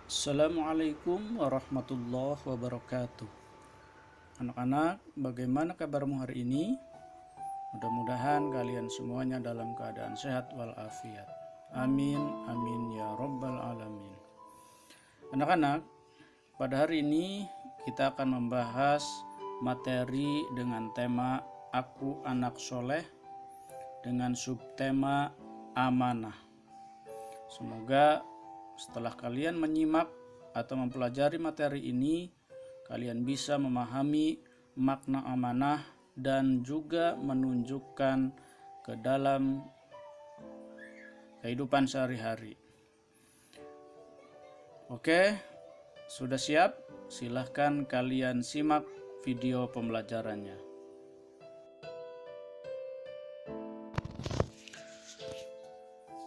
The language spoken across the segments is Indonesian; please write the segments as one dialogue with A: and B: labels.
A: Assalamualaikum warahmatullahi wabarakatuh. Anak-anak, bagaimana kabarmu hari ini? Mudah-mudahan kalian semuanya dalam keadaan sehat walafiat. Amin, amin ya robbal alamin. Anak-anak, pada hari ini kita akan membahas materi dengan tema Aku Anak Soleh dengan subtema amanah. Semoga setelah kalian menyimak atau mempelajari materi ini, kalian bisa memahami makna amanah dan juga menunjukkan ke dalam kehidupan sehari-hari. Oke, sudah siap? Silahkan kalian simak video pembelajarannya.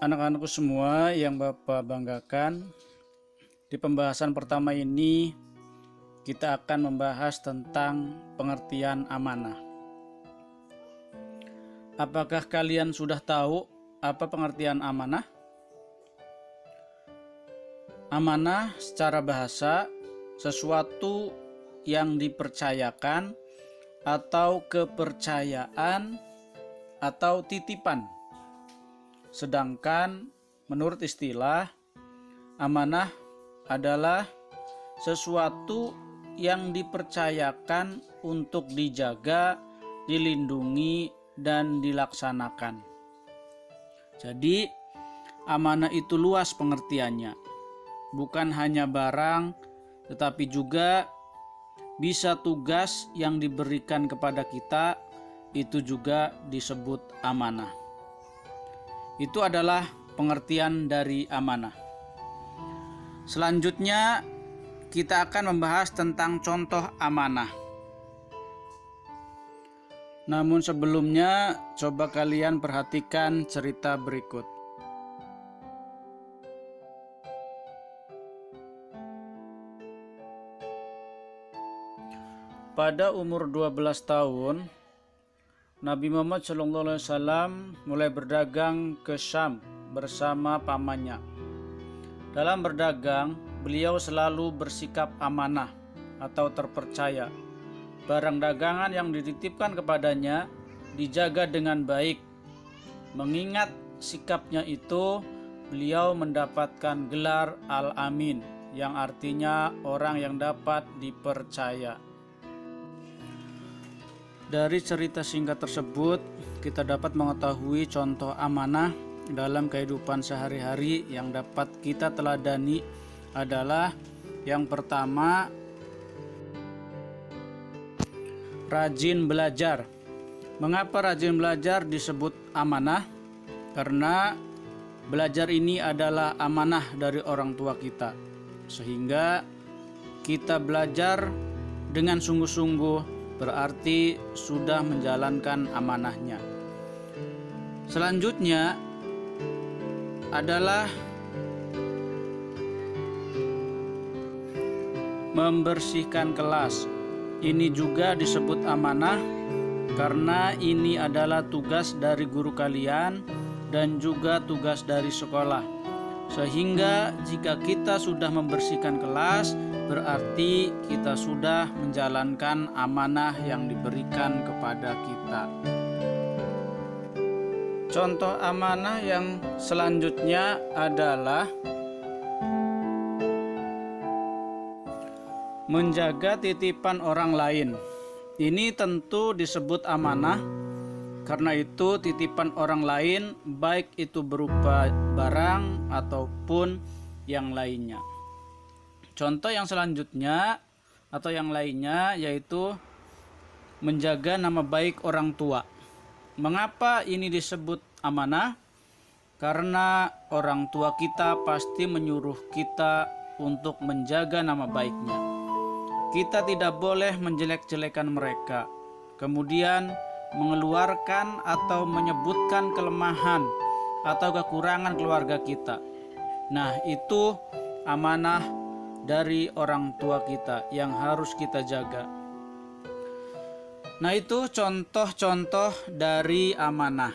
A: Anak-anakku semua yang Bapak banggakan, di pembahasan pertama ini kita akan membahas tentang pengertian amanah. Apakah kalian sudah tahu apa pengertian amanah? Amanah secara bahasa sesuatu yang dipercayakan atau kepercayaan atau titipan. Sedangkan menurut istilah, amanah adalah sesuatu yang dipercayakan untuk dijaga, dilindungi, dan dilaksanakan. Jadi, amanah itu luas pengertiannya. Bukan hanya barang, tetapi juga bisa tugas yang diberikan kepada kita, itu juga disebut amanah. Itu adalah pengertian dari amanah. Selanjutnya kita akan membahas tentang contoh amanah. Namun sebelumnya coba kalian perhatikan cerita berikut. Pada umur 12 tahun, Nabi Muhammad SAW mulai berdagang ke Syam bersama pamannya. Dalam berdagang, beliau selalu bersikap amanah atau terpercaya. Barang dagangan yang dititipkan kepadanya dijaga dengan baik. Mengingat sikapnya itu, beliau mendapatkan gelar Al-Amin, yang artinya orang yang dapat dipercaya. Dari cerita singkat tersebut, kita dapat mengetahui contoh amanah dalam kehidupan sehari-hari yang dapat kita teladani adalah yang pertama, rajin belajar. Mengapa rajin belajar disebut amanah? Karena belajar ini adalah amanah dari orang tua kita. Sehingga kita belajar dengan sungguh-sungguh berarti sudah menjalankan amanahnya. Selanjutnya adalah membersihkan kelas. Ini juga disebut amanah karena ini adalah tugas dari guru kalian dan juga tugas dari sekolah. Sehingga jika kita sudah membersihkan kelas, berarti kita sudah menjalankan amanah yang diberikan kepada kita. Contoh amanah yang selanjutnya adalah menjaga titipan orang lain. Ini tentu disebut amanah. Karena itu titipan orang lain, baik itu berupa barang ataupun yang lainnya. Contoh yang selanjutnya atau yang lainnya yaitu menjaga nama baik orang tua. Mengapa ini disebut amanah? Karena orang tua kita pasti menyuruh kita untuk menjaga nama baiknya. Kita tidak boleh menjelek-jelekan mereka. Kemudian mengeluarkan atau menyebutkan kelemahan atau kekurangan keluarga kita. Nah, itu amanah dari orang tua kita yang harus kita jaga. Nah, itu contoh-contoh dari amanah.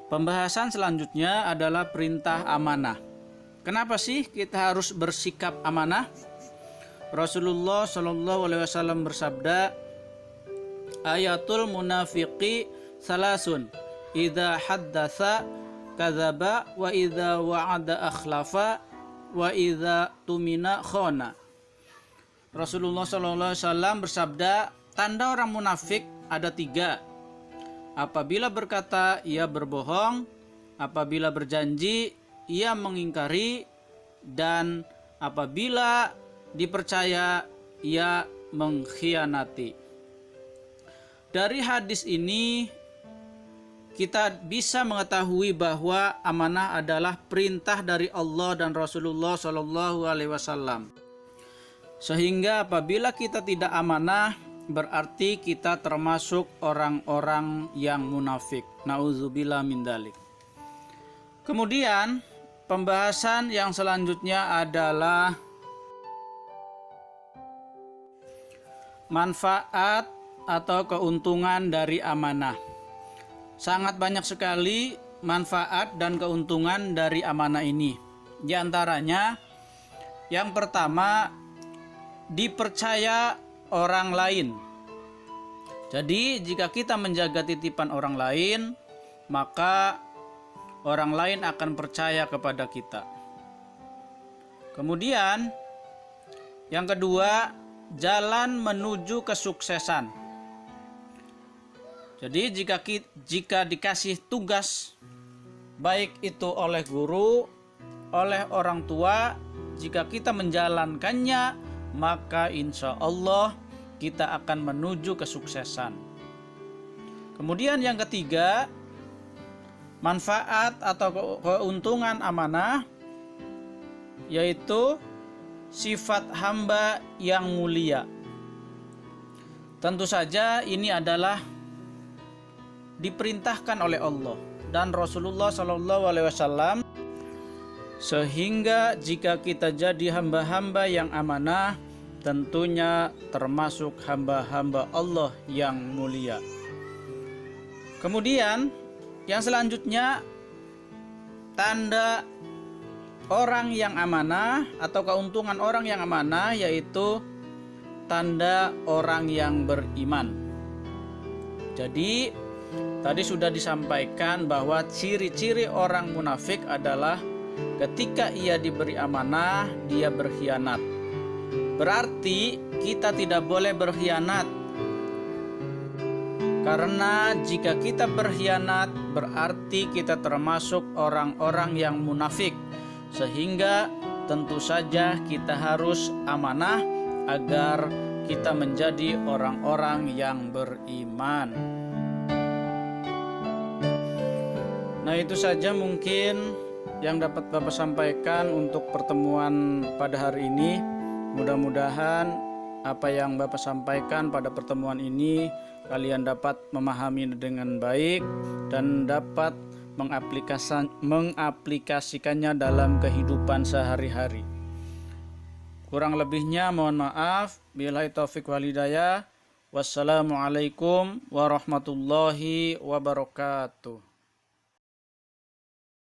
A: Pembahasan selanjutnya adalah perintah amanah. Kenapa sih kita harus bersikap amanah? Rasulullah Shallallahu Alaihi Wasallam bersabda, ayatul munafiqi salasun, idza haddatsa kadzaba, wa idza wa'ada akhlafa, wa idza tumina khana. Rasulullah Shallallahu Alaihi Wasallam bersabda, tanda orang munafik ada 3. Apabila berkata, ia berbohong. Apabila berjanji, ia mengingkari. Dan apabila dipercaya, ia mengkhianati. Dari hadis ini kita bisa mengetahui bahwa amanah adalah perintah dari Allah dan Rasulullah Shallallahu Alaihi Wasallam. Sehingga apabila kita tidak amanah, berarti kita termasuk orang-orang yang munafik. Nauzubillah min dzalik. Kemudian pembahasan yang selanjutnya adalah manfaat atau keuntungan dari amanah. Sangat banyak sekali manfaat dan keuntungan dari amanah ini. Di antaranya, yang pertama, dipercaya orang lain. Jadi jika kita menjaga titipan orang lain, maka orang lain akan percaya kepada kita. Kemudian yang kedua, jalan menuju kesuksesan. Jadi jika dikasih tugas, baik itu oleh guru, oleh orang tua, jika kita menjalankannya, maka insya Allah kita akan menuju kesuksesan. Kemudian yang ketiga, manfaat atau keuntungan amanah, yaitu sifat hamba yang mulia. Tentu saja ini adalah diperintahkan oleh Allah dan Rasulullah SAW, sehingga jika kita jadi hamba-hamba yang amanah, tentunya termasuk hamba-hamba Allah yang mulia. Kemudian yang selanjutnya, tanda orang yang amanah atau keuntungan orang yang amanah, yaitu tanda orang yang beriman. Jadi tadi sudah disampaikan bahwa ciri-ciri orang munafik adalah ketika ia diberi amanah, dia berkhianat. Berarti kita tidak boleh berkhianat. Karena jika kita berkhianat, berarti kita termasuk orang-orang yang munafik. Sehingga tentu saja kita harus amanah agar kita menjadi orang-orang yang beriman. Nah, itu saja mungkin yang dapat Bapak sampaikan untuk pertemuan pada hari ini. Mudah-mudahan apa yang Bapak sampaikan pada pertemuan ini kalian dapat memahami dengan baik dan dapat mengaplikasikannya dalam kehidupan sehari-hari. Kurang lebihnya mohon maaf. Billahi taufik wal hidayah. Wassalamualaikum warahmatullahi wabarakatuh.